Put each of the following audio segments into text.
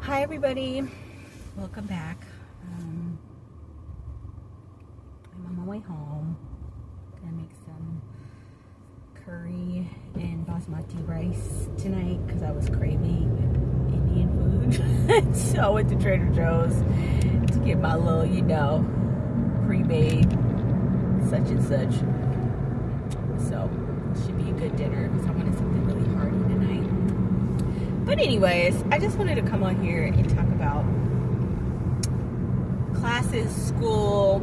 Hi everybody, welcome back. I'm on my way home. Gonna make some curry and basmati rice tonight because I was craving Indian food. So I went to Trader Joe's to get my little, pre-made such and such. So it should be a good dinner because I wanted something really hearty tonight. But anyways, I just wanted to come on here and talk about classes, school.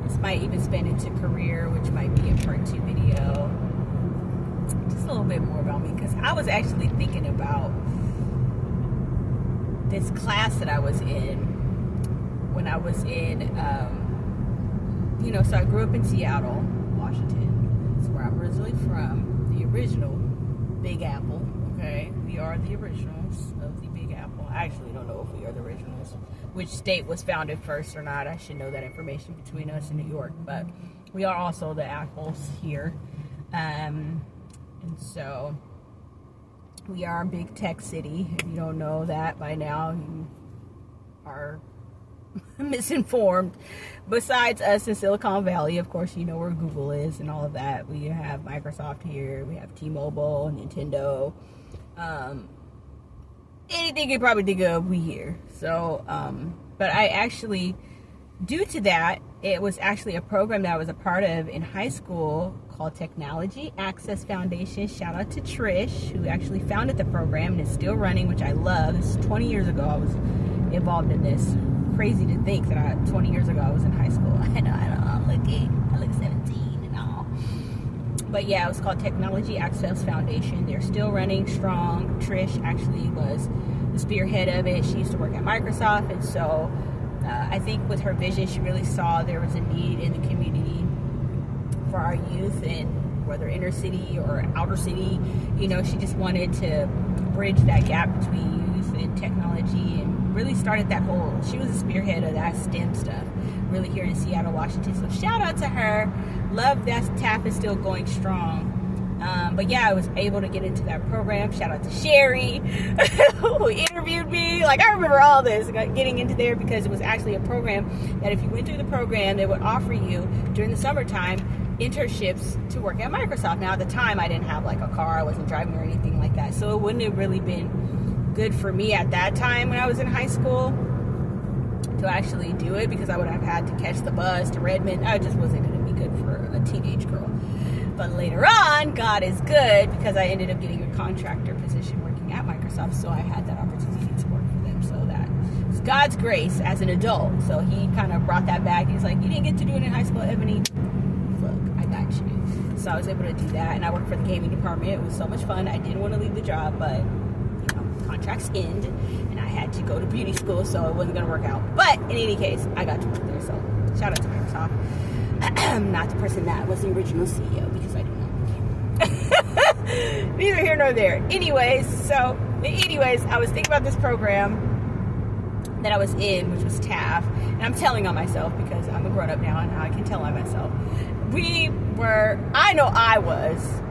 This might even spin into career, which might be a part 2 video. Just a little bit more about me, because I was actually thinking about this class that I was in when I was in, so I grew up in Seattle, Washington. That's where I'm originally from, the original Big Apple. Okay, we are the originals of the Big Apple. I actually don't know if we are the originals, which state was founded first or not. I should know that information between us and New York, but we are also the apples here. And so we are a big tech city. If you don't know that by now, you are misinformed. Besides us in Silicon Valley, of course, you know where Google is and all of that. We have Microsoft here. We have T-Mobile, Nintendo. Anything you probably think of, we here. So, but I actually, due to that, it was actually a program that I was a part of in high school called Technology Access Foundation. Shout out to Trish, who actually founded the program and is still running, which I love. This is 20 years ago I was involved in this. Crazy to think that 20 years ago I was in high school. I know, I look 17 and all. But yeah, it was called Technology Access Foundation. They're still running strong. Trish actually was the spearhead of it. She used to work at Microsoft, and so I think with her vision, she really saw there was a need in the community for our youth, and whether inner city or outer city, she just wanted to bridge that gap between youth and technology, and really started that whole, she was a spearhead of that STEM stuff, really here in Seattle, Washington. So shout out to her. Love that TAF is still going strong. But yeah, I was able to get into that program. Shout out to Sherry, who interviewed me. I remember all this, getting into there, because it was actually a program that if you went through the program, they would offer you during the summertime internships to work at Microsoft. Now at the time, I didn't have a car, I wasn't driving or anything like that. So it wouldn't have really been good for me at that time when I was in high school to actually do it, because I would have had to catch the bus to Redmond. I just wasn't going to be good for a teenage girl. But later on, God is good, because I ended up getting a contractor position working at Microsoft, so I had that opportunity to work for them. So that was God's grace as an adult. So he kind of brought that back. He's like, you didn't get to do it in high school, Ebony. Look, I got you. So I was able to do that, and I worked for the gaming department. It was so much fun. I didn't want to leave the job, but contracts end, and I had to go to beauty school, so it wasn't going to work out. But in any case, I got to work there, so shout out to Microsoft. Not the person that was the original CEO, because I do not care. Neither here nor there. Anyways, I was thinking about this program that I was in, which was TAF, and I'm telling on myself because I'm a grown-up now, and I can tell on myself.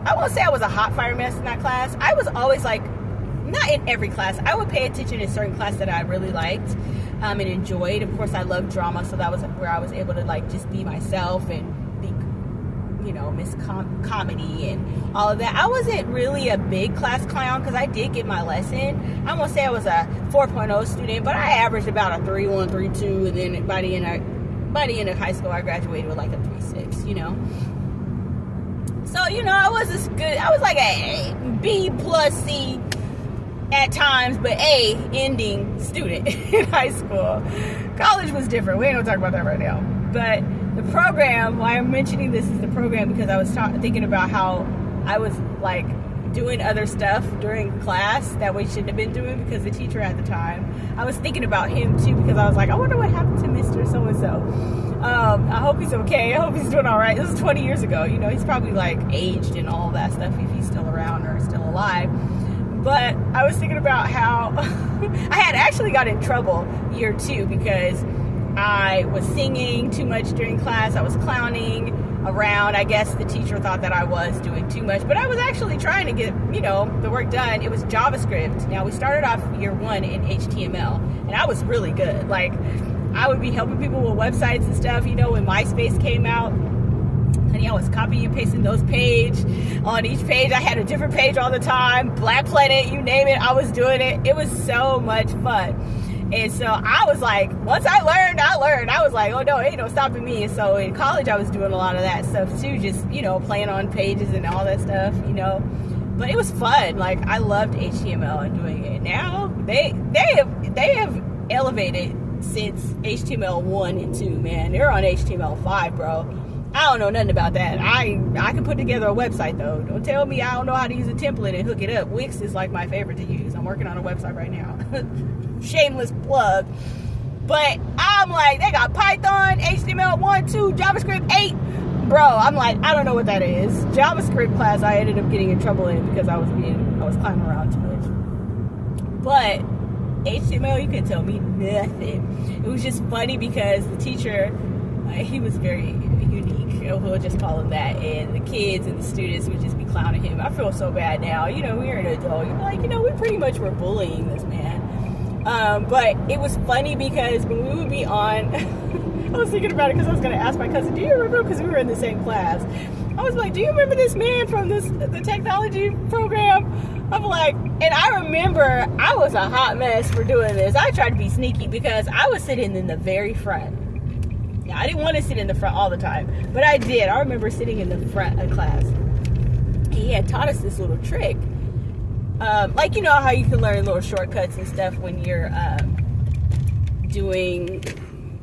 I won't say I was a hot fire mess in that class. I was always not in every class. I would pay attention in certain classes that I really liked and enjoyed. Of course, I love drama, so that was where I was able to just be myself and be, Miss Comedy and all of that. I wasn't really a big class clown because I did get my lesson. I won't say I was a 4.0 student, but I averaged about a 3.1, 3.2, and then by the end of high school, I graduated with a 3.6, So, I was this good. I was a B plus C at times, but A ending student in high school. College was different. We ain't gonna talk about that right now. But the program, why I'm mentioning this is the program, because I was thinking about how I was doing other stuff during class that we shouldn't have been doing, because the teacher at the time, I was thinking about him too, because I was I wonder what happened to Mr. So-and-so. I hope he's okay. I hope he's doing all right. This is 20 years ago. He's probably aged and all that stuff, if he's still around or still alive. But I was thinking about how I had actually got in trouble year 2 because I was singing too much during class. I was clowning. around. I guess the teacher thought that I was doing too much, but I was actually trying to get, the work done. It was JavaScript. Now, we started off year one in HTML, and I was really good. Like, I would be helping people with websites and stuff, when MySpace came out. Honey, I was copying and pasting those pages. On each page, I had a different page all the time. Black Planet, you name it, I was doing it. It was so much fun. And so I was like, once I learned. I was like, oh no, ain't no stopping me. And so in college, I was doing a lot of that stuff too, just, playing on pages and all that stuff, But it was fun. Like, I loved HTML and doing it. Now, they have elevated since HTML 1 and 2, man. They're on HTML 5, bro. I don't know nothing about that. I can put together a website, though. Don't tell me I don't know how to use a template and hook it up. Wix is like my favorite to use. I'm working on a website right now. Shameless plug. But I'm like, they got Python, HTML 1, 2, JavaScript 8. Bro, I'm like, I don't know what that is. JavaScript class I ended up getting in trouble in because I was climbing around too much. But HTML, you couldn't tell me nothing. It was just funny because the teacher, he was very unique. We'll just call him that. And the kids and the students would just be clowning him. I feel so bad now. We're an adult. You're like, we pretty much were bullying this man. But it was funny because when we would be on, I was thinking about it because I was going to ask my cousin, do you remember? Because we were in the same class. I was like, do you remember this man from the technology program? I'm like, and I remember I was a hot mess for doing this. I tried to be sneaky because I was sitting in the very front. Yeah, I didn't want to sit in the front all the time, but I did. I remember sitting in the front of class. He had taught us this little trick. Like, how you can learn little shortcuts and stuff when you're doing,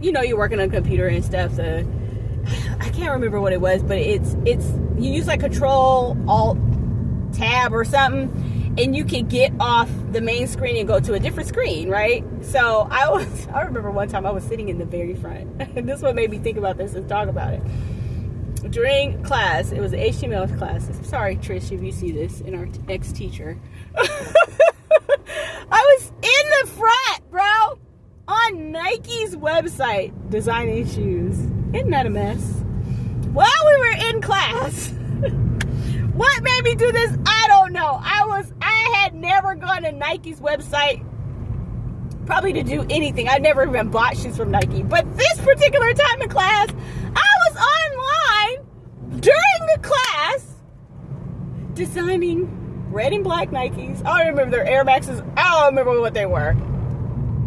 you're working on a computer and stuff. I can't remember what it was, but it's you use like Control Alt Tab or something, and you can get off the main screen and go to a different screen, right? So I remember one time I was sitting in the very front, and this is what made me think about this and talk about it. During class, it was an HTML class. Sorry, Trish, if you see this, and our ex-teacher. I was in the front, bro, on Nike's website, designing shoes. Isn't that a mess? While we were in class. What made me do this? I don't know. I had never gone to Nike's website probably to do anything. I never even bought shoes from Nike. But this particular time in class, I was online during the class designing red and black Nikes. I don't remember their Air Maxes. I don't remember what they were.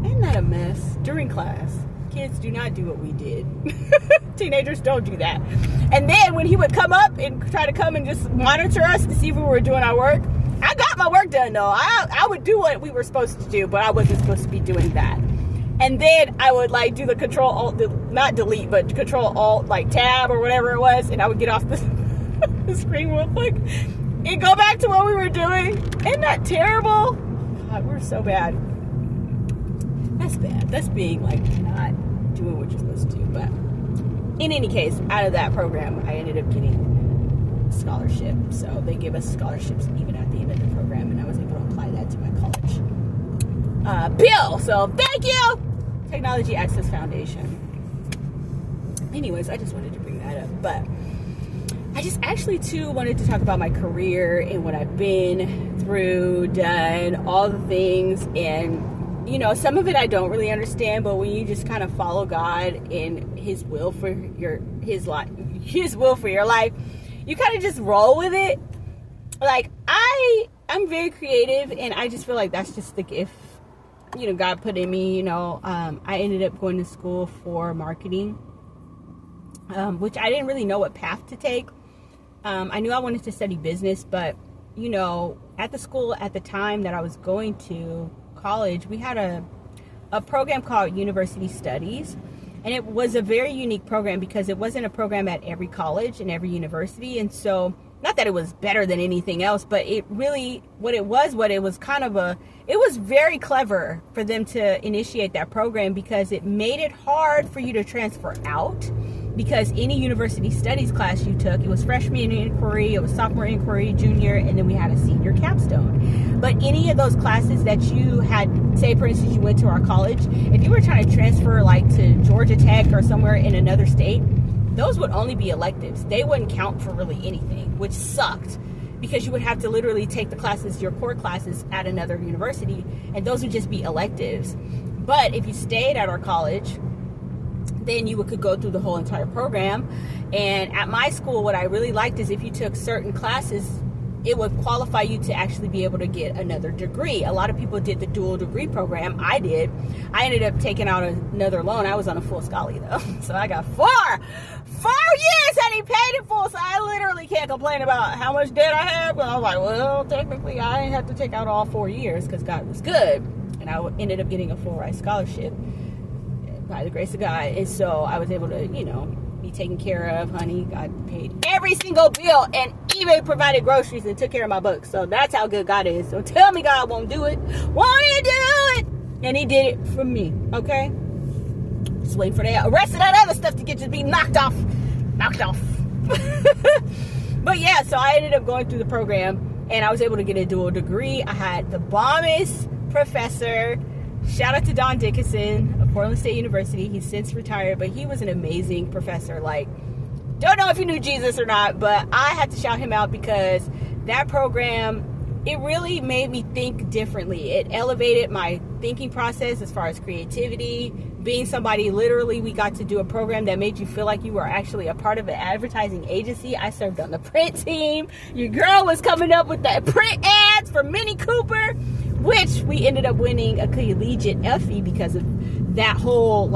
Isn't that a mess? During class. Kids do not do what we did. Teenagers don't do that. And then when he would come up and try to come and just monitor us to see if we were doing our work, I got my work done though. I would do what we were supposed to do, but I wasn't supposed to be doing that. And then I would like do the Control Alt, not delete, but Control Alt like Tab or whatever it was, and I would get off the screen real quick and go back to what we were doing. Isn't that terrible? God, we're so bad. That's bad. That's being like not doing what you're supposed to do. But in any case, out of that program, I ended up getting a scholarship. So they give us scholarships even at the end of the program, and I was able to apply that to my college bill. So thank you, Technology Access Foundation. Anyways, I just wanted to bring that up. But I just actually too wanted to talk about my career and what I've been through, done, all the things, and some of it I don't really understand, but when you just kind of follow God and His will for His will for your life, you kind of just roll with it. Like I'm very creative, and I just feel like that's just the gift, God put in me. I ended up going to school for marketing, which I didn't really know what path to take. I knew I wanted to study business, but at the school at the time that I was going to college, we had a program called University Studies, and it was a very unique program because it wasn't a program at every college and every university. And so, not that it was better than anything else, but it really, it was very clever for them to initiate that program because it made it hard for you to transfer out. Because any university studies class you took, it was freshman inquiry, it was sophomore inquiry, junior, and then we had a senior capstone. But any of those classes that you had, say for instance you went to our college, if you were trying to transfer like to Georgia Tech or somewhere in another state, those would only be electives. They wouldn't count for really anything, which sucked, because you would have to literally take the classes, your core classes, at another university, and those would just be electives. But if you stayed at our college, then you could go through the whole entire program. And at my school, what I really liked is if you took certain classes, it would qualify you to actually be able to get another degree. A lot of people did the dual degree program. I did. I ended up taking out another loan. I was on a full scholarly though. So I got 4 years and he paid it full. So I literally can't complain about how much debt I have. But I was like, well, technically I didn't have to take out all 4 years because God was good. And I ended up getting a full ride scholarship by the grace of God. And so I was able to, be taken care of, honey. God paid every single bill and even provided groceries and took care of my books. So that's how good God is. So tell me God won't do it. Won't he do it? And he did it for me, okay? Just waiting for the rest of that other stuff to get to be knocked off. But yeah, so I ended up going through the program and I was able to get a dual degree. I had the bombest professor. Shout out to Don Dickinson of Portland State University. He's since retired, but he was an amazing professor. Like, don't know if he knew Jesus or not, but I had to shout him out because that program, it really made me think differently. It elevated my thinking process as far as creativity. Being somebody, literally, we got to do a program that made you feel like you were actually a part of an advertising agency. I served on the print team. Your girl was coming up with that print ads for Mini Cooper, which we ended up winning a collegiate Effie because of that whole,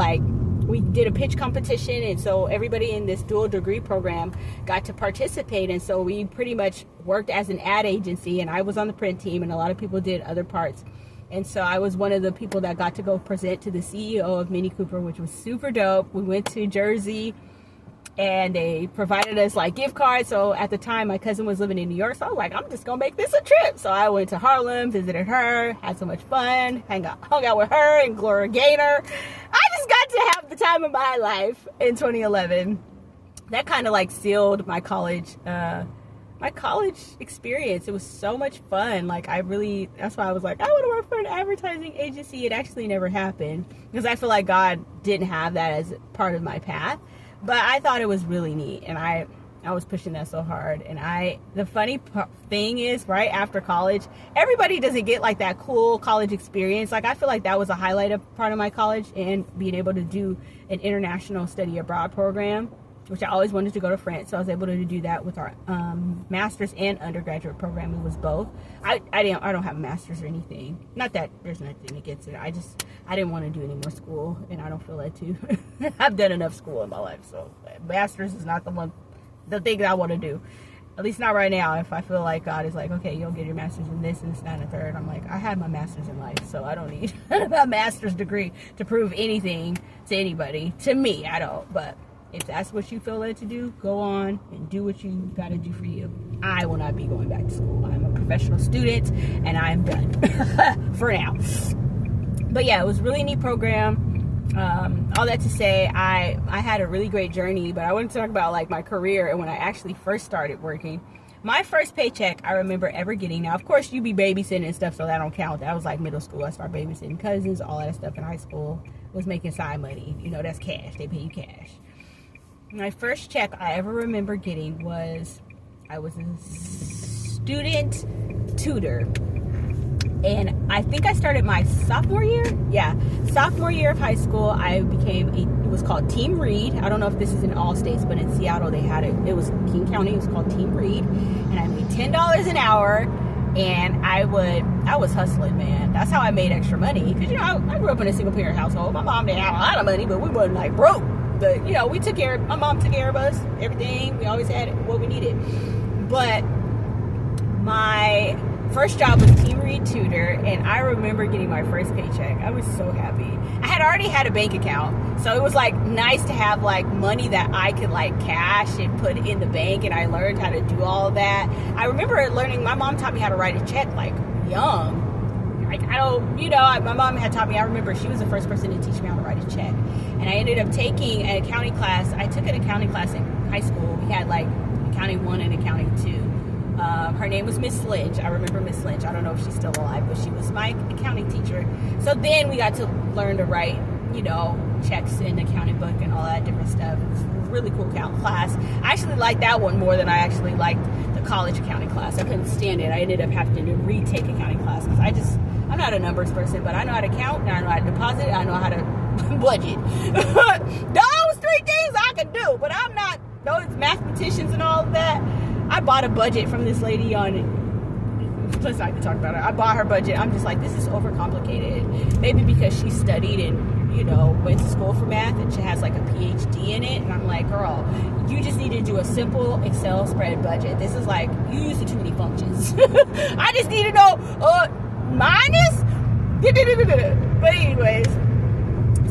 we did a pitch competition, and so everybody in this dual degree program got to participate, and so we pretty much worked as an ad agency, and I was on the print team, and a lot of people did other parts. And so I was one of the people that got to go present to the CEO of Mini Cooper, which was super dope. We went to Jersey, and they provided us gift cards. So at the time, my cousin was living in New York, so I was like, I'm just gonna make this a trip. So I went to Harlem, visited her, had so much fun, hung out with her and Gloria Gaynor. I just got to have the time of my life in 2011. That kind of sealed my college experience. It was so much fun. That's why I was like, I want to work for an advertising agency. It actually never happened because I feel like God didn't have that as part of my path. But I thought it was really neat, and I was pushing that so hard. And the funny thing is, right after college, everybody doesn't get that cool college experience. I feel like that was a highlight of part of my college, and being able to do an international study abroad program, which I always wanted to go to France. So I was able to do that with our master's and undergraduate program. It was both. I don't have a master's or anything. Not that there's nothing against it. I didn't want to do any more school, and I don't feel that too. I've done enough school in my life, so master's is not the thing that I want to do. At least not right now. If I feel like God is okay, you'll get your master's in this and this, that, and the third. I'm I had my master's in life, so I don't need a master's degree to prove anything to anybody. To me, I don't. But if that's what you feel led to do, go on and do what you got to do for you. I will not be going back to school. I'm a professional student, and I'm done for now. But yeah, it was a really neat program. All that to say, I had a really great journey, but I want to talk about my career and when I actually first started working. My first paycheck I remember ever getting. Now, of course, you be babysitting and stuff, so that don't count. That was middle school. I started babysitting cousins, all that stuff in high school. Was making side money. That's cash. They pay you cash. My first check I ever remember getting was, I was a student tutor. And I think I started my sophomore year. Yeah, sophomore year of high school, I became it was called Team Read. I don't know if this is in all states, but in Seattle they had it. It was King County. It was called Team Read. And I made $10 an hour. And I was hustling, man. That's how I made extra money. Because, I grew up in a single parent household. My mom didn't have a lot of money, but we wasn't broke. But, we took care of, my mom took care of us, everything. We always had what we needed. But my first job was Team Read tutor, and I remember getting my first paycheck. I was so happy. I had already had a bank account, so it was nice to have money that I could cash and put in the bank, and I learned how to do all of that. I remember learning, my mom taught me how to write a check young. My mom had taught me, I remember she was the first person to teach me how to write a check. And I ended up taking an accounting class. I took an accounting class in high school. We had accounting 1 and accounting 2. Her name was Miss Lynch. I remember Miss Lynch. I don't know if she's still alive, but she was my accounting teacher. So then we got to learn to write, checks in the accounting book and all that different stuff. It's a really cool class. I actually liked that one more than I actually liked the college accounting class. I couldn't stand it. I ended up having to retake accounting class because I'm not a numbers person, but I know how to count, and I know how to deposit, and I know how to budget. Those 3 things I can do, but I'm not those mathematicians and all of that. I bought a budget from this lady let's not even talk about it. I bought her budget. I'm just like, this is overcomplicated. Maybe because she studied and went to school for math and she has like a PhD in it. And I'm like, girl, you just need to do a simple Excel spread budget. This is like, you use too many functions. I just need to know minus. But anyways,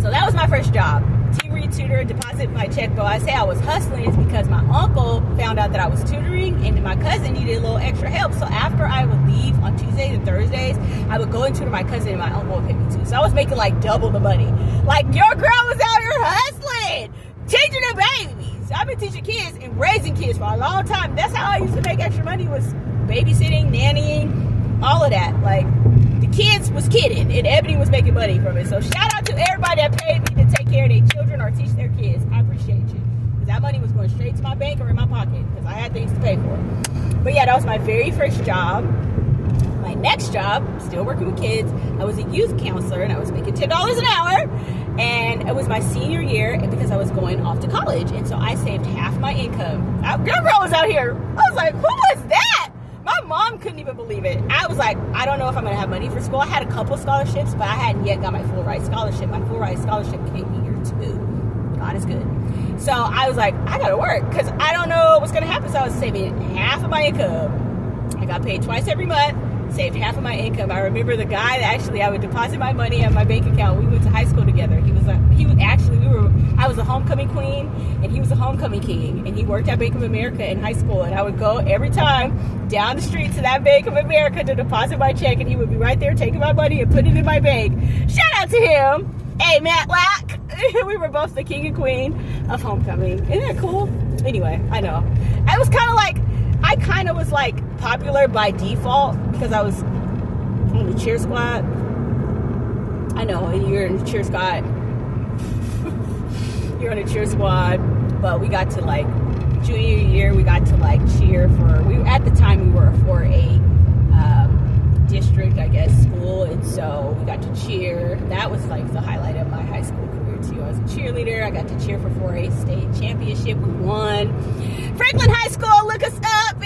so that was my first job. Team read tutor, deposit my check. But I say I was hustling is because my uncle found out that I was tutoring and my cousin needed a little extra help. So after I would leave on Tuesdays and Thursdays, I would go and tutor my cousin and my uncle would pay me too. So I was making like double the money. Like, your girl was out here hustling, teaching the babies. I've been teaching kids and raising kids for a long time. That's how I used to make extra money, was babysitting, nannying, all of that. Like, the kids was kidding and Ebony was making money from it. So shout out to everybody that paid me to take care of their children or teach their kids. I appreciate you, because that money was going straight to my bank or in my pocket because I had things to pay for. But yeah, that was my very first job. My next job, still working with kids, I was a youth counselor and I was making $10 an hour. And it was my senior year because I was going off to college. And so I saved half my income. Your girl was out here. I was like, who was that? My mom couldn't even believe it. I was like, I don't know if I'm going to have money for school. I had a couple scholarships, but I hadn't yet got my full ride scholarship. My full ride scholarship came here too. God is good. So I was like, I got to work because I don't know what's going to happen. So I was saving half of my income. I got paid twice every month, saved half of my income. I remember the guy that actually I would deposit my money on my bank account. We went to high school together. I was a homecoming queen and he was a homecoming king, and he worked at Bank of America in high school, and I would go every time down the street to that Bank of America to deposit my check, and he would be right there taking my money and putting it in my bank. Shout out to him. Hey, Matt Lack. We were both the king and queen of homecoming. Isn't that cool? Anyway, I know. I kind of was like popular by default because I was on the cheer squad. I know, you're in the cheer squad. You're on a cheer squad, but we got to like junior year, we got to like cheer for. At the time we were a 4A district, I guess, school, and so we got to cheer. That was like the highlight of my high school career too. I was a cheerleader. I got to cheer for 4A state championship. We won. Franklin High School, look us up.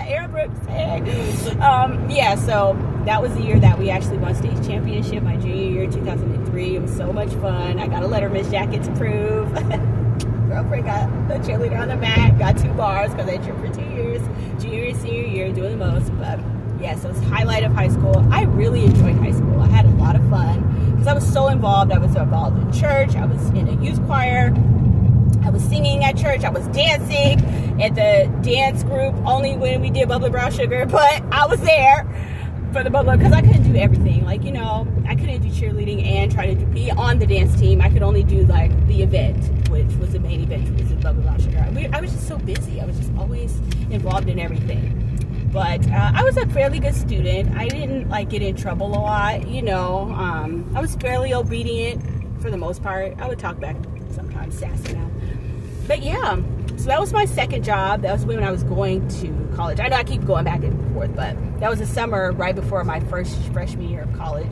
Aaron Brooks. Yeah, so that was the year that we actually won state championship. My junior year, 2003. It was so much fun. I got a Letterman's jacket to prove. Girlfriend got the cheerleader on the mat. Got 2 bars because I cheered for 2 years. Junior and senior year, doing the most. But yeah, so it's highlight of high school. I really enjoyed high school. I had a lot of fun because I was so involved. I was involved in church. I was in a youth choir. I was singing at church. I was dancing at the dance group only when we did Bubbly Brown Sugar, but I was there for the Bubbly because I couldn't do everything. Like, I couldn't do cheerleading and try to be on the dance team. I could only do like the event, which was the main event, which was the Bubbly Brown Sugar. I was just so busy. I was just always involved in everything. But I was a fairly good student. I didn't get in trouble a lot, I was fairly obedient for the most part. I would talk back sometimes, sassy now. But yeah, so that was my second job. That was when I was going to college. I know I keep going back and forth, but that was the summer right before my first freshman year of college.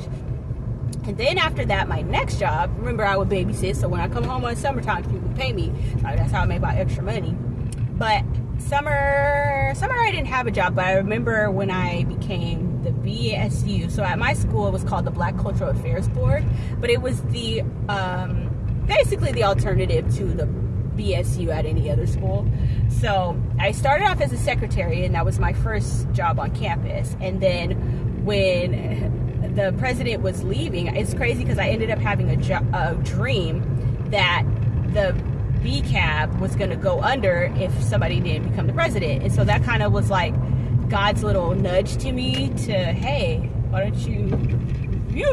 And then after that, my next job, remember I would babysit, so when I come home on summertime, people would pay me. So that's how I made my extra money. But summer I didn't have a job, but I remember when I became the BSU. So at my school, it was called the Black Cultural Affairs Board, but it was the basically the alternative to the BSU at any other school. So I started off as a secretary, and that was my first job on campus. And then when the president was leaving, it's crazy because I ended up having a dream that the BCAB was going to go under if somebody didn't become the president. And so that kind of was like God's little nudge to me to, hey, why don't you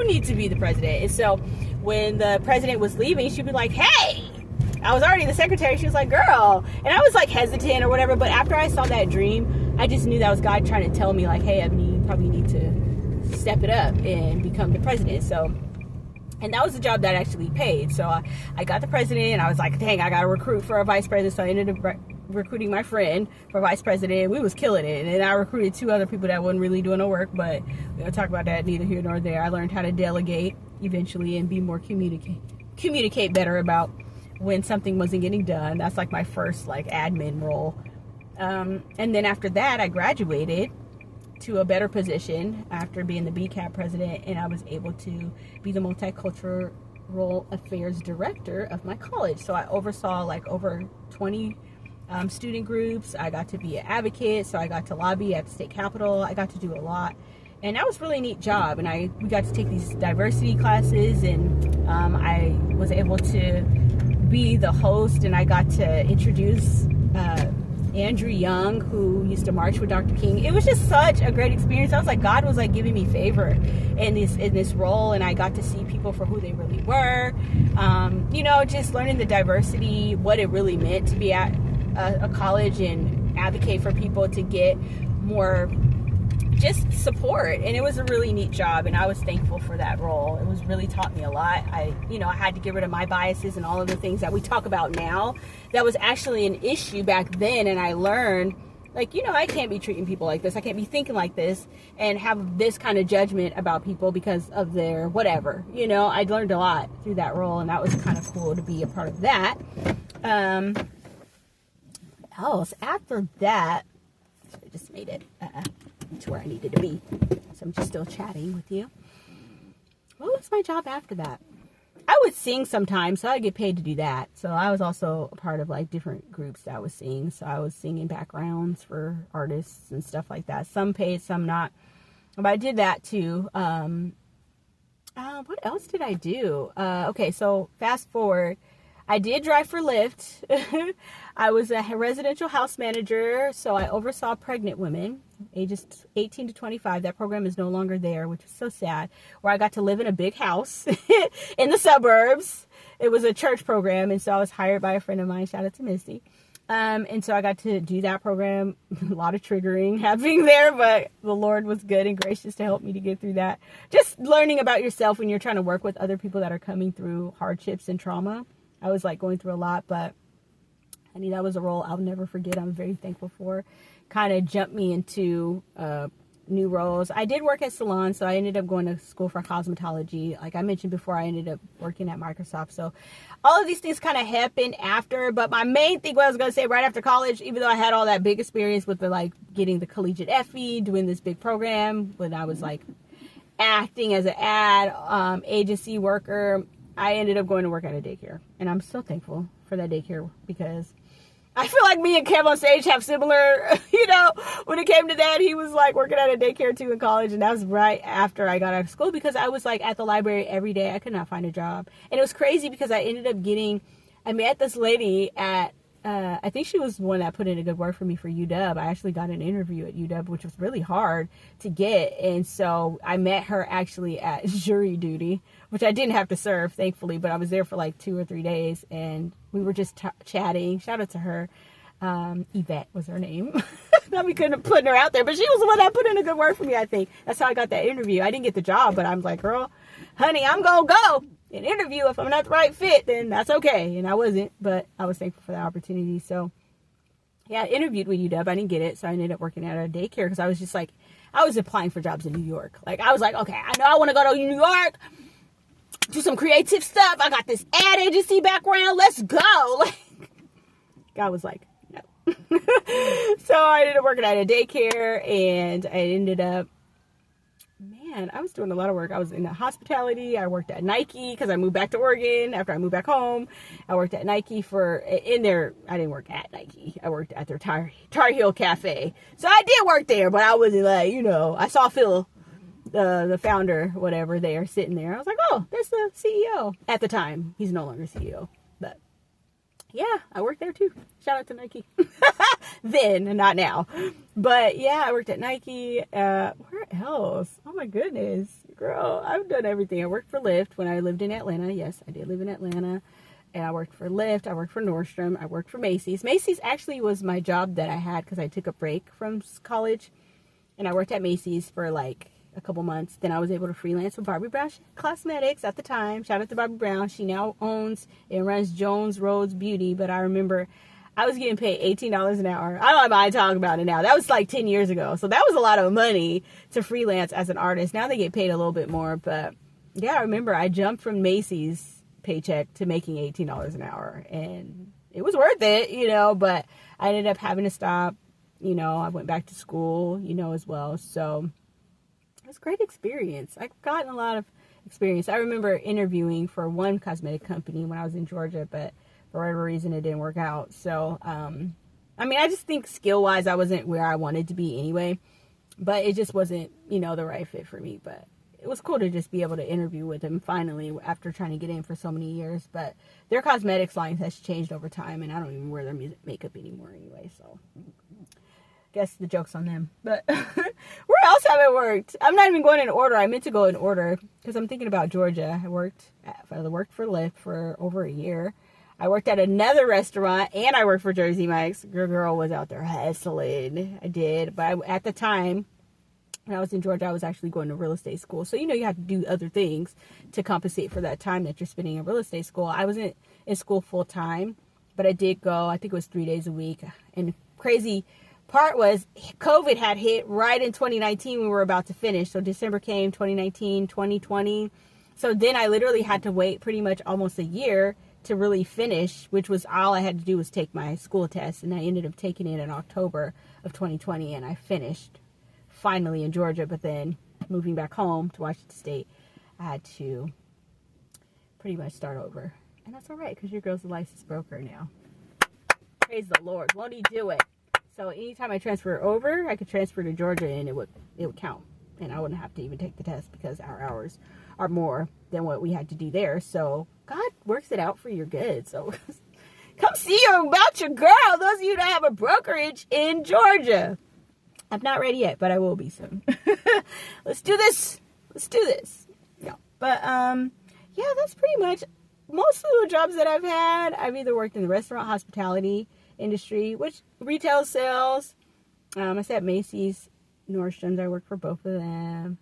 need to be the president. And so when the president was leaving, she'd be like, hey, I was already the secretary. She was like, girl. And I was like hesitant or whatever. But after I saw that dream, I just knew that was God trying to tell me like, hey, Ebony, you probably need to step it up and become the president. So And that was the job that actually paid. So I got the president, and I was like, dang, I got to recruit for a vice president. So I ended up recruiting my friend for vice president. We was killing it. And then I recruited 2 other people that wasn't really doing no work, but we'll talk about that neither here nor there. I learned how to delegate eventually and be more communicate better about when something wasn't getting done. That's like my first like admin role. And then after that, I graduated to a better position after being the BCAP president, and I was able to be the multicultural affairs director of my college. So I oversaw like over 20 student groups. I got to be an advocate, so I got to lobby at the state capitol. I got to do a lot, and that was a really neat job. And we got to take these diversity classes, and I was able to be the host, and I got to introduce Andrew Young, who used to march with Dr. King. It was just such a great experience. I was like, God was like giving me favor in this role, and I got to see people for who they really were. Just learning the diversity, what it really meant to be at a college and advocate for people to get more just support. And it was a really neat job, and I was thankful for that role. It was really taught me a lot. I had to get rid of my biases and all of the things that we talk about now that was actually an issue back then. And I learned, like, I can't be treating people like this. I can't be thinking like this and have this kind of judgment about people because of their whatever. I learned a lot through that role, and that was kind of cool to be a part of that. After that, I just made it to where I needed to be. So I'm just still chatting with you. What was my job after that? I would sing sometimes, so I get paid to do that. So I was also a part of like different groups that I was singing. So I was singing backgrounds for artists and stuff like that. Some paid, some not. But I did that too. What else did I do? Okay, so fast forward. I did drive for Lyft. I was a residential house manager, so I oversaw pregnant women, ages 18 to 25. That program is no longer there, which is so sad, where I got to live in a big house in the suburbs. It was a church program, and so I was hired by a friend of mine. Shout out to Misty. And so I got to do that program. A lot of triggering happening there, but the Lord was good and gracious to help me to get through that. Just learning about yourself when you're trying to work with other people that are coming through hardships and trauma. I was like going through a lot, but that was a role I'll never forget. I'm very thankful for. Kind of jumped me into new roles. I did work at salons, so I ended up going to school for cosmetology. Like I mentioned before, I ended up working at Microsoft. So all of these things kind of happened after, but my main thing, what I was going to say right after college, even though I had all that big experience with the like getting the collegiate FE, doing this big program, when I was like acting as an ad agency worker, I ended up going to work at a daycare, and I'm so thankful for that daycare because I feel like me and Kev on stage have similar, when it came to that, he was like working at a daycare too in college, and that was right after I got out of school because I was like at the library every day. I could not find a job, and it was crazy because I ended up I met this lady at, I think she was the one that put in a good word for me for UW. I actually got an interview at UW, which was really hard to get. And so I met her actually at jury duty, which I didn't have to serve, thankfully, but I was there for like 2 or 3 days, and we were just chatting. Shout out to her. Yvette was her name. We couldn't have put her out there, but she was the one that put in a good word for me, I think. That's how I got that interview. I didn't get the job, but I'm like, girl, honey, I'm going to go and interview. If I'm not the right fit, then that's okay. And I wasn't, but I was thankful for the opportunity. So yeah, I interviewed with UW. I didn't get it. So I ended up working at a daycare because I was just like, I was applying for jobs in New York. Like I was like, okay, I know I want to go to New York, do some creative stuff. I got this ad agency background. Let's go. Like, God was like, no. So I ended up working at a daycare, and I ended up, I was doing a lot of work. I was in the hospitality. I worked at Nike because I moved back to Oregon after I moved back home. I worked at Nike I didn't work at Nike. I worked at their Tar Heel Cafe. So I did work there, but I wasn't like, I saw Phil, the founder, whatever, there sitting there. I was like, oh, that's the CEO at the time. He's no longer CEO, but yeah, I worked there too. Shout out to Nike. Then, not now. But yeah, I worked at Nike. Where else? Oh my goodness. Girl, I've done everything. I worked for Lyft when I lived in Atlanta. Yes, I did live in Atlanta. And I worked for Lyft. I worked for Nordstrom. I worked for Macy's. Macy's actually was my job that I had because I took a break from college. And I worked at Macy's for like a couple months. Then I was able to freelance with Barbie Brown Cosmetics at the time. Shout out to Barbie Brown. She now owns and runs Jones Rhodes Beauty. But I remember I was getting paid $18 an hour. I don't mind talking about it now. That was like 10 years ago. So that was a lot of money to freelance as an artist. Now they get paid a little bit more. But yeah, I remember I jumped from Macy's paycheck to making $18 an hour. And it was worth it, you know, but I ended up having to stop. You know, I went back to school, you know, as well. So it was a great experience. I've gotten a lot of experience. I remember interviewing for one cosmetic company when I was in Georgia, but for whatever reason, it didn't work out. So, I mean, I just think skill-wise, I wasn't where I wanted to be anyway. But it just wasn't, you know, the right fit for me. But it was cool to just be able to interview with them finally after trying to get in for so many years. But their cosmetics line has changed over time, and I don't even wear their makeup anymore anyway. So, guess the joke's on them. But where else have I worked? I'm not even going in order. I meant to go in order because I'm thinking about Georgia. I worked for Lyft for over a year. I worked at another restaurant, and I worked for Jersey Mike's. Your girl was out there hustling. I did. But at the time, when I was in Georgia, I was actually going to real estate school. So, you know, you have to do other things to compensate for that time that you're spending in real estate school. I wasn't in school full time, but I did go. I think it was 3 days a week. And crazy part was COVID had hit right in 2019 when we were about to finish. So December came, 2019, 2020. So then I literally had to wait pretty much almost a year to really finish, which was all I had to do was take my school test. And I ended up taking it in October of 2020, and I finished finally in Georgia. But then moving back home to Washington State, I had to pretty much start over. And that's all right, because your girl's a licensed broker now. Praise the Lord. Won't he do it? So anytime I transfer over, I could transfer to Georgia, and it would count. And I wouldn't have to even take the test because our hours are more than what we had to do there. So God works it out for your good. So come see about your girl. Those of you that have a brokerage in Georgia. I'm not ready yet, but I will be soon. Let's do this. Yeah. But yeah, that's pretty much most of the jobs that I've had. I've either worked in the restaurant, hospitality industry, which retail sales. I said Macy's, Nordstrom's. I worked for both of them.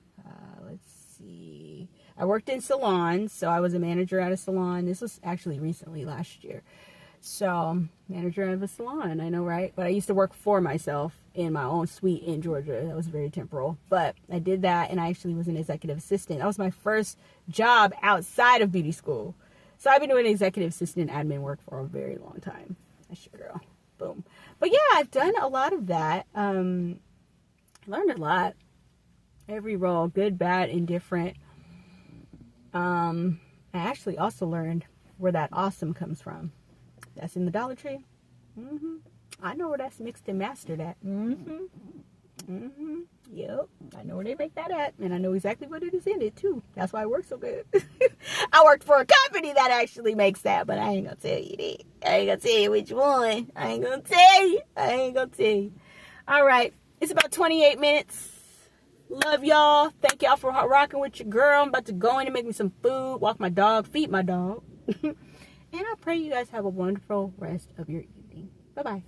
Let's see. I worked in salons, so I was a manager at a salon. This was actually recently, last year. So, manager of a salon, I know, right? But I used to work for myself in my own suite in Georgia. That was very temporal. But I did that, and I actually was an executive assistant. That was my first job outside of beauty school. So, I've been doing executive assistant admin work for a very long time. That's your girl. Boom. But yeah, I've done a lot of that. Learned a lot. Every role, good, bad, indifferent. I actually also learned where that awesome comes from. That's in the Dollar Tree. I know where that's mixed and mastered at. Yep. I know where they make that at. And I know exactly what it is in it, too. That's why it works so good. I worked for a company that actually makes that, but I ain't going to tell you that. I ain't going to tell you which one. I ain't going to tell you. All right. It's about 28 minutes. Love y'all. Thank y'all for rocking with your girl. I'm about to go in and make me some food, walk my dog, feed my dog. And I pray you guys have a wonderful rest of your evening. Bye-bye.